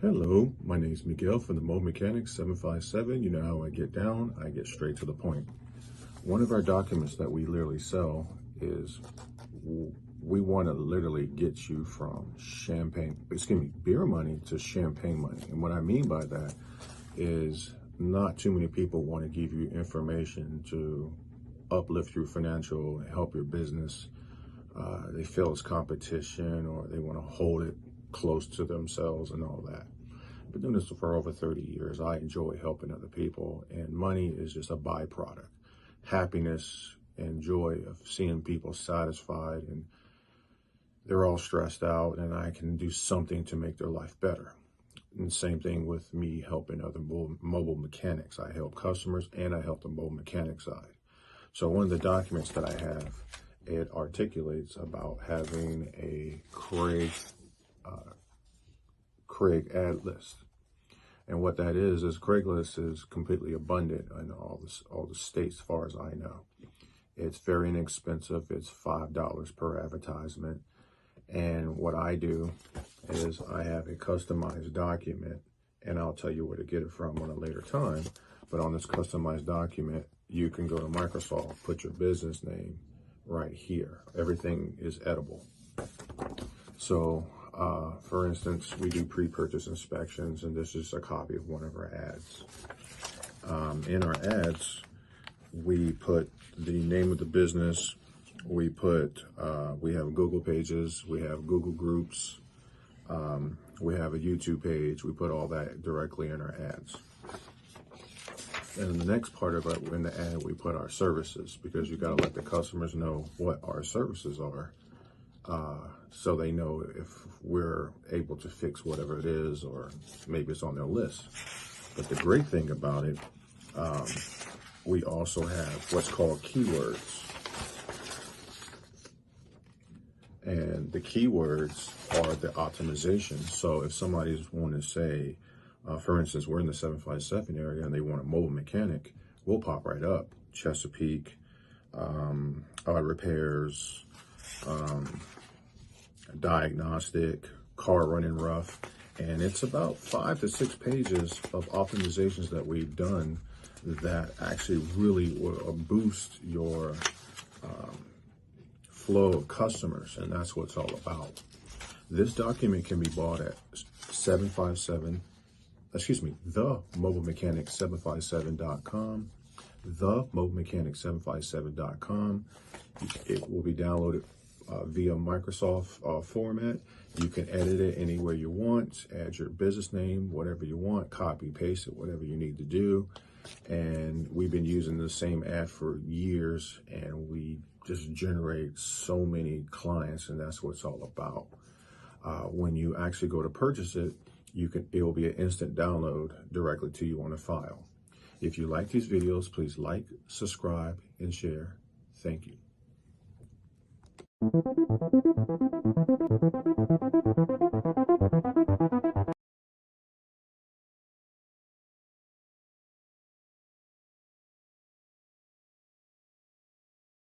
Hello, my name is Miguel from the Mobile Mechanic 757. You know how I get down, I get straight to the point. One of our documents that we literally sell is we want to literally get you from beer money to champagne money. And what I mean by that is not too many people want to give you information to uplift your financial, help your business. They feel it's competition, or they want to hold it close to themselves and all that. I've been doing this for over 30 years. I enjoy helping other people, and money is just a byproduct. Happiness and joy of seeing people satisfied, and they're all stressed out, and I can do something to make their life better. And same thing with me helping other mobile mechanics. I help customers and I help the mobile mechanic side. So one of the documents that I have, it articulates about having a Craig ad list. And what that is Craigslist is completely abundant in all the states, as far as I know. It's very inexpensive. It's $5 per advertisement. And what I do is I have a customized document, and I'll tell you where to get it from on a later time. But on this customized document, you can go to Microsoft, put your business name right here. Everything is edible. So, for instance, we do pre-purchase inspections, and this is a copy of one of our ads. In our ads, we put the name of the business. We have Google pages, we have Google groups, we have a YouTube page. We put all that directly in our ads. And in the next part of it, in the ad, we put our services, because you got to let the customers know what our services are, so they know if we're able to fix whatever it is, or maybe it's on their list. But the great thing about it, we also have what's called keywords. And the keywords are the optimization. So if somebody's want to say, for instance, we're in the 757 area and they want a mobile mechanic, we'll pop right up. Chesapeake, repairs, diagnostic, car running rough. And it's about 5 to 6 pages of optimizations that we've done that actually really will boost your flow of customers, and that's what it's all about. This document can be bought at the mobilemechanic757.com, themobilemechanic757.com. It will be downloaded via Microsoft format. You can edit it anywhere you want, add your business name, whatever you want, copy, paste it, whatever you need to do. And we've been using the same ad for years, and we just generate so many clients, and that's what it's all about. When you actually go to purchase it, it will be an instant download directly to you on a file. If you like these videos, please like, subscribe, and share. Thank you.